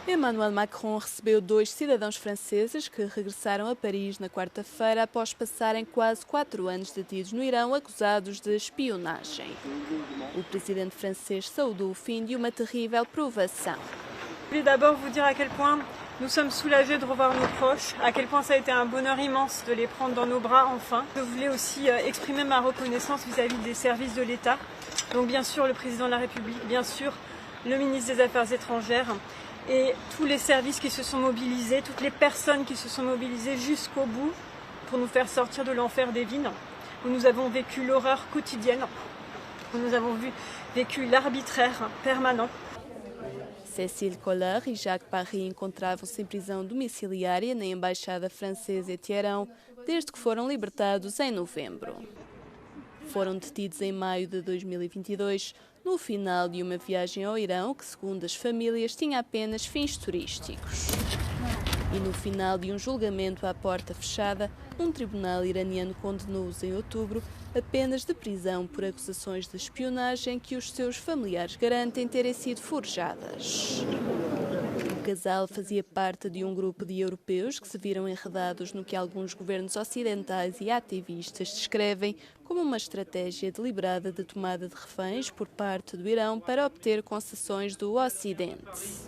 Emmanuel Macron recebeu 2 cidadãos franceses que regressaram a Paris na quarta-feira após passarem quase 4 anos detidos no Irão acusados de espionagem. O presidente francês saudou o fim de uma terrível provação. Je voulais d'abord vous dire à quel point nous sommes soulagés de revoir nos proches, à quel point ça a été un bonheur immense de les prendre dans nos bras enfin. Je voulais aussi exprimer ma reconnaissance vis-à-vis des services de l'État, donc bien sûr le président de la République, bien sûr le ministre des Affaires étrangères et tous les services qui se sont mobilisés, toutes les personnes qui se sont mobilisées jusqu'au bout pour nous faire sortir de l'enfer des vignes, où nous avons vécu l'horreur quotidienne, où nous avons vécu l'arbitraire permanent. Cécile Collard e Jacques Paris encontravam-se em prisão domiciliária na Embaixada Francesa em Teherão desde que foram libertados em novembro. Foram detidos em maio de 2022, no final de uma viagem ao Irão que, segundo as famílias, tinha apenas fins turísticos. E no final de um julgamento à porta fechada, um tribunal iraniano condenou-os em outubro a penas de prisão por acusações de espionagem que os seus familiares garantem terem sido forjadas. O casal fazia parte de um grupo de europeus que se viram enredados no que alguns governos ocidentais e ativistas descrevem como uma estratégia deliberada de tomada de reféns por parte do Irão para obter concessões do Ocidente.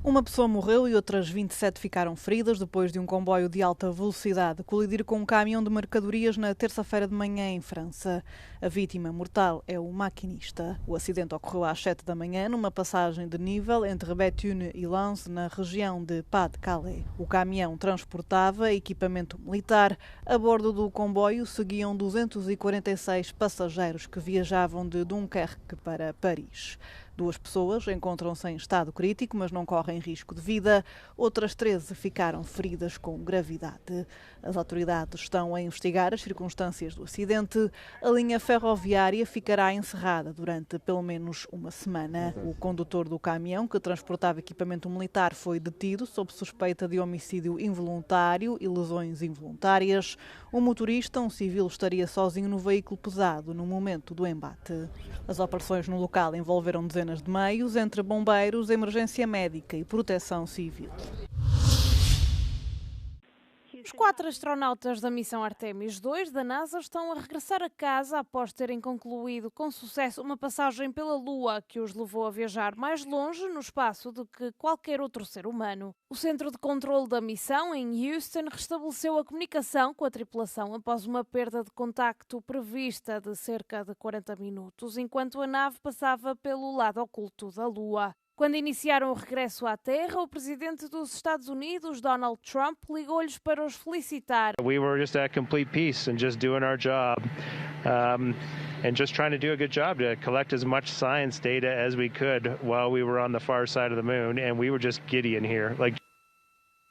Uma pessoa morreu e outras 27 ficaram feridas depois de um comboio de alta velocidade colidir com um caminhão de mercadorias na terça-feira de manhã em França. A vítima mortal é o maquinista. O acidente ocorreu às 7 da manhã numa passagem de nível entre Béthune e Lens, na região de Pas-de-Calais. O caminhão transportava equipamento militar. A bordo do comboio seguiam 246 passageiros que viajavam de Dunkerque para Paris. 2 pessoas encontram-se em estado crítico, mas não correm risco de vida. Outras 13 ficaram feridas com gravidade. As autoridades estão a investigar as circunstâncias do acidente. A linha ferroviária ficará encerrada durante pelo menos uma semana. O condutor do caminhão, que transportava equipamento militar, foi detido sob suspeita de homicídio involuntário e lesões involuntárias. O motorista, um civil, estaria sozinho no veículo pesado no momento do embate. As operações no local envolveram dezenas de meios, entre bombeiros, emergência médica e proteção civil. Os 4 astronautas da missão Artemis II da NASA estão a regressar a casa após terem concluído com sucesso uma passagem pela Lua que os levou a viajar mais longe no espaço do que qualquer outro ser humano. O centro de controle da missão, em Houston, restabeleceu a comunicação com a tripulação após uma perda de contacto prevista de cerca de 40 minutos, enquanto a nave passava pelo lado oculto da Lua. Quando iniciaram o regresso à Terra, o presidente dos Estados Unidos, Donald Trump, ligou-lhes para os felicitar. We were just at complete peace and just doing our job, and just trying to do a good job to collect as much science data as we could while we were on the far side of the moon, and we were just giddy in here, like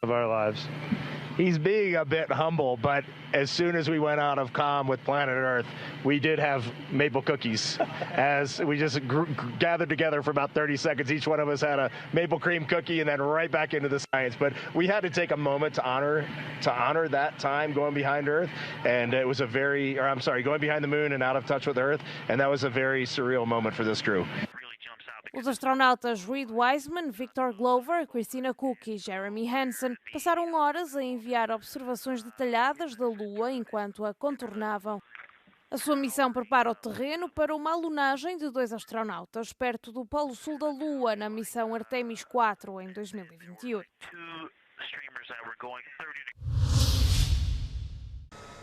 of our lives. He's being a bit humble, but as soon as we went out of comm with Planet Earth, we did have maple cookies. As we just gathered together for about 30 seconds, each one of us had a maple cream cookie, and then right back into the science. But we had to take a moment to honor that time going behind Earth, and it was going behind the moon and out of touch with Earth, and that was a very surreal moment for this crew. Os astronautas Reed Wiseman, Victor Glover, Christina Cook e Jeremy Hansen passaram horas a enviar observações detalhadas da Lua enquanto a contornavam. A sua missão prepara o terreno para uma alunagem de 2 astronautas perto do Polo Sul da Lua na missão Artemis IV em 2028.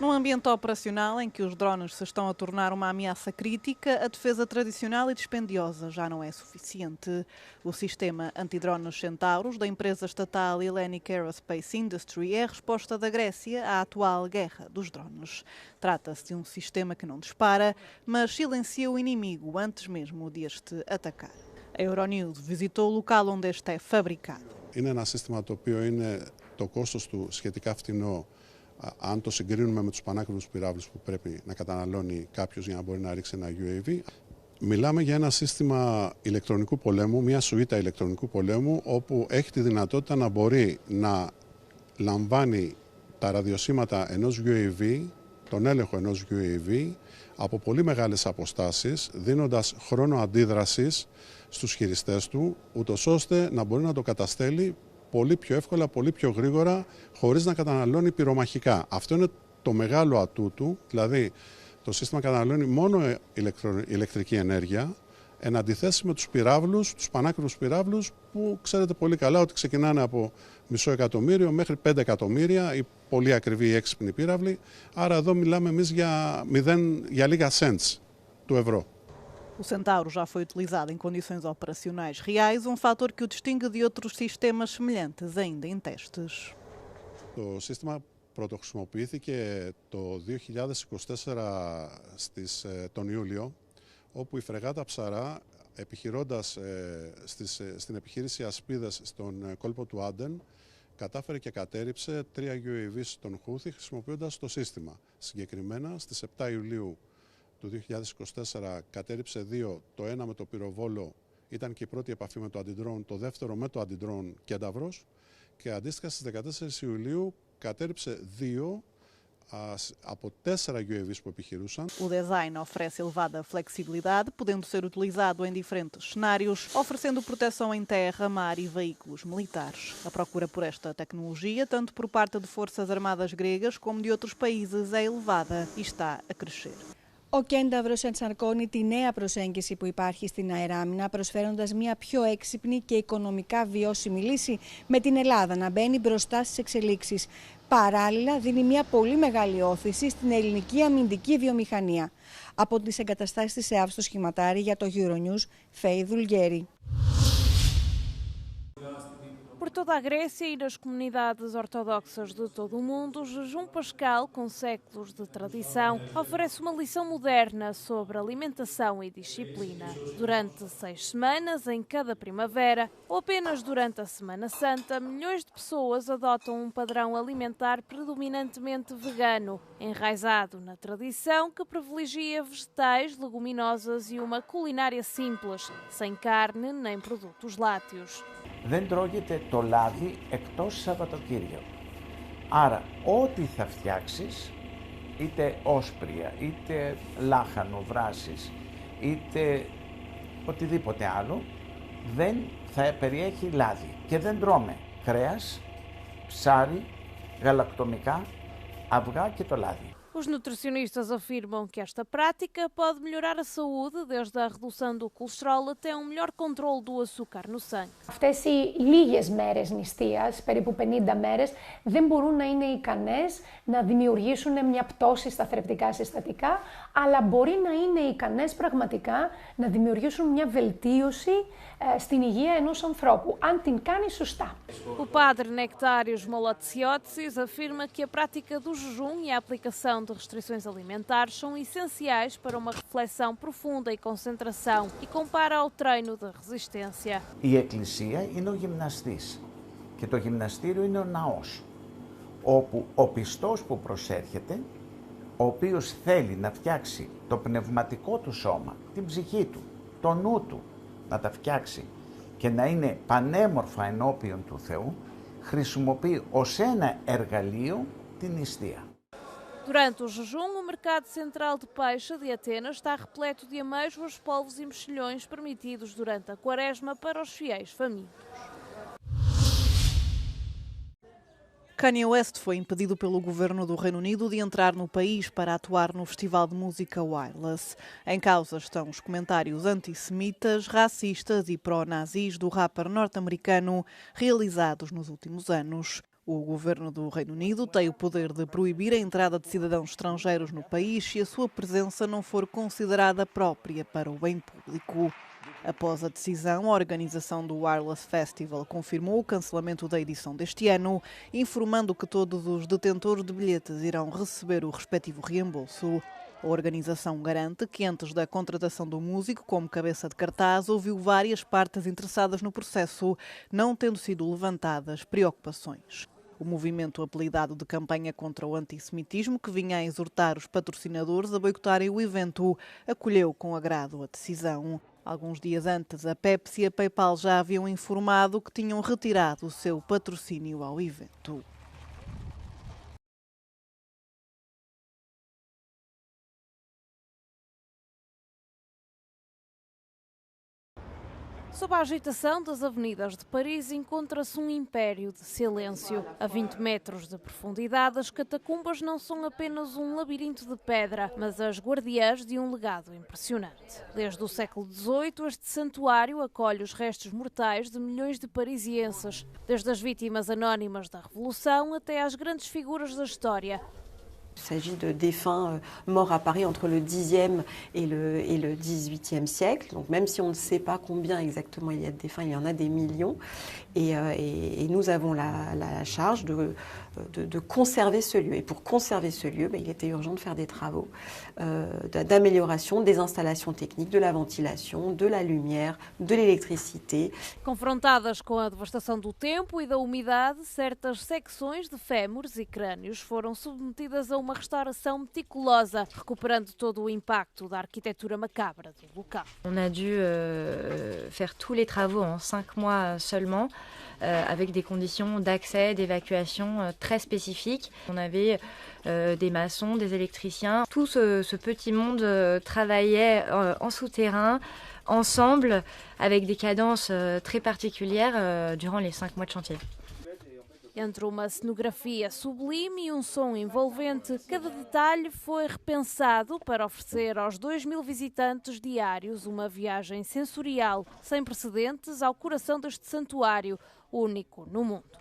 Num ambiente operacional em que os drones se estão a tornar uma ameaça crítica, a defesa tradicional e dispendiosa já não é suficiente. O sistema antidrones Centauros da empresa estatal Hellenic Aerospace Industry é a resposta da Grécia à atual guerra dos drones. Trata-se de um sistema que não dispara, mas silencia o inimigo antes mesmo de este atacar. A Euronews visitou o local onde este é fabricado. Είναι ένα σύστημα το οποίο είναι το κόστος του σχετικά φτηνό. Αν το συγκρίνουμε με τους πανάκριβους πυράβλους που πρέπει να καταναλώνει κάποιος για να μπορεί να ρίξει ένα UAV, μιλάμε για ένα σύστημα ηλεκτρονικού πολέμου, μια σουίτα ηλεκτρονικού πολέμου, όπου έχει τη δυνατότητα να μπορεί να λαμβάνει τα ραδιοσύματα ενός UAV, τον έλεγχο ενός UAV, από πολύ μεγάλες αποστάσεις, δίνοντας χρόνο αντίδρασης στους χειριστές του, ούτως ώστε να μπορεί να το καταστέλει πολύ πιο εύκολα, πολύ πιο γρήγορα, χωρίς να καταναλώνει πυρομαχικά. Αυτό είναι το μεγάλο ατού του, δηλαδή το σύστημα καταναλώνει μόνο ηλεκτρική ενέργεια, εν αντιθέσει με τους πυράβλους, τους πανάκριβους πυράβλους, που ξέρετε πολύ καλά ότι ξεκινάνε από $500,000 μέχρι 5 εκατομμύρια, οι πολύ ακριβοί έξυπνοι πύραυλοι. Άρα εδώ μιλάμε εμείς για λίγα cents του ευρώ. O Centauro já foi utilizado em condições operacionais reais, um fator que o distingue de outros sistemas semelhantes ainda em testes. Το σύστημα πρωτοχρησιμοποιήθηκε το 2024 τον Ιούλιο, όπου η φρεγάτα Ψαρά, επιχειρώντας στην επιχείρηση Ασπίδες στον κόλπο του Άντεν, κατάφερε και κατέρριψε 3 UAVs των Χούθη χρησιμοποιώντας το σύστημα. Συγκεκριμένα, στις 7 Ιουλίου του 2024 κατέρριψε 2, το ένα με το πυροβόλο, ήταν και η πρώτη επαφή με το αντιντρόν, το δεύτερο με το αντιντρόν Κένταβρος, και αντίστοιχα στις 14 Ιουλίου κατέρριψε 2 από 4 UAVs που επιχειρούσαν. O design oferece elevada flexibilidade, podendo ser utilizado em diferentes cenários, oferecendo proteção em terra, mar e veículos militares. A procura por esta tecnologia, tanto por parte de forças armadas gregas como de outros países, é elevada e está a crescer. Ο Κένταβρος ενσαρκώνει τη νέα προσέγγιση που υπάρχει στην αεράμινα, προσφέροντας μια πιο έξυπνη και οικονομικά βιώσιμη λύση, με την Ελλάδα να μπαίνει μπροστά στις εξελίξεις. Παράλληλα, δίνει μια πολύ μεγάλη όθηση στην ελληνική αμυντική βιομηχανία. Από τις εγκαταστάσεις της ΕΑΒ στο Σχηματάρι για το Euronews, Φέη Δουλγέρη. Por toda a Grécia e nas comunidades ortodoxas de todo o mundo, o jejum pascal, com séculos de tradição, oferece uma lição moderna sobre alimentação e disciplina. Durante 6 semanas, em cada primavera, ou apenas durante a Semana Santa, milhões de pessoas adotam um padrão alimentar predominantemente vegano, enraizado na tradição que privilegia vegetais, leguminosas e uma culinária simples, sem carne nem produtos lácteos. Δεν τρώγεται το λάδι εκτός Σαββατοκύριακο. Άρα, ό,τι θα φτιάξεις, είτε όσπρια, είτε λάχανο, βράσεις, είτε οτιδήποτε άλλο, δεν θα περιέχει λάδι. Και δεν τρώμε κρέας, ψάρι, γαλακτομικά, αυγά και το λάδι. Os nutricionistas afirmam que esta prática pode melhorar a saúde, desde a redução do colesterol até um melhor controle do açúcar no sangue. Αυτές οι λίγες μέρες νηστείας, περίπου 50 μέρες, δεν μπορούν να είναι ικανές να δημιουργήσουν μια πτώση στα θρεπτικά συστατικά, αλλά μπορεί να είναι ικανές πραγματικά να δημιουργήσουν μια βελτίωση στην υγεία ενός ανθρώπου, αν την κάνει σωστά. O padre Nectários Molotziotis afirma que a prática do jejum e a aplicação de restrições alimentares são essenciais para uma reflexão profunda e concentração e compara ao treino de resistência. Η εκκλησία είναι ο γυμναστής και το γυμναστήριο είναι ο ναός, όπου ο πιστός που προσέρχεται, ο οποίος θέλει να φτιάξει το πνευματικό του σώμα, την ψυχή του, το νου του, να τα φτιάξει και να είναι πανέμορφα ενώπιον του Θεού, χρησιμοποιεί ως ένα εργαλείο την νηστεία. Durante o jejum, o mercado central de peixe de Atenas está repleto de amêijoas, polvos e mexilhões permitidos durante a quaresma para os fiéis famintos. Kanye West foi impedido pelo governo do Reino Unido de entrar no país para atuar no festival de música Wireless. Em causa estão os comentários antissemitas, racistas e pró-nazis do rapper norte-americano realizados nos últimos anos. O governo do Reino Unido tem o poder de proibir a entrada de cidadãos estrangeiros no país se a sua presença não for considerada própria para o bem público. Após a decisão, a organização do Wireless Festival confirmou o cancelamento da edição deste ano, informando que todos os detentores de bilhetes irão receber o respectivo reembolso. A organização garante que antes da contratação do músico como cabeça de cartaz, ouviu várias partes interessadas no processo, não tendo sido levantadas preocupações. O movimento apelidado de campanha contra o antissemitismo, que vinha a exortar os patrocinadores a boicotarem o evento, acolheu com agrado a decisão. Alguns dias antes, a Pepsi e a PayPal já haviam informado que tinham retirado o seu patrocínio ao evento. Sob a agitação das avenidas de Paris encontra-se um império de silêncio. A 20 metros de profundidade, as catacumbas não são apenas um labirinto de pedra, mas as guardiãs de um legado impressionante. Desde o século XVIII, este santuário acolhe os restos mortais de milhões de parisienses, desde as vítimas anónimas da Revolução até às grandes figuras da história. Il s'agit de défunts morts à Paris entre le Xe et le XVIIIe siècle. Donc même si on ne sait pas combien exactement il y a de défunts, il y en a des millions. Et nous avons la charge de conserver ce lieu. Et pour conserver ce lieu, il était urgent de faire des travaux d'amélioration des installations techniques, de la ventilation, de la lumière, de l'électricité. Confrontadas com a devastação do tempo e da umidade, certas secções de fémures e crânios foram submetidas a uma restauração meticulosa, recuperando todo o impacto da arquitetura macabra do local. On a dû faire tous les travaux en 5 mois seulement, avec des conditions d'accès, d'évacuation très spécifiques. On avait des maçons, des électriciens. Tout ce petit monde travaillait en souterrain, ensemble, avec des cadences très particulières durant les 5 mois de chantier. Entre uma cenografia sublime e um som envolvente, cada detalhe foi repensado para oferecer aos 2.000 visitantes diários uma viagem sensorial sem precedentes ao coração deste santuário, único no mundo.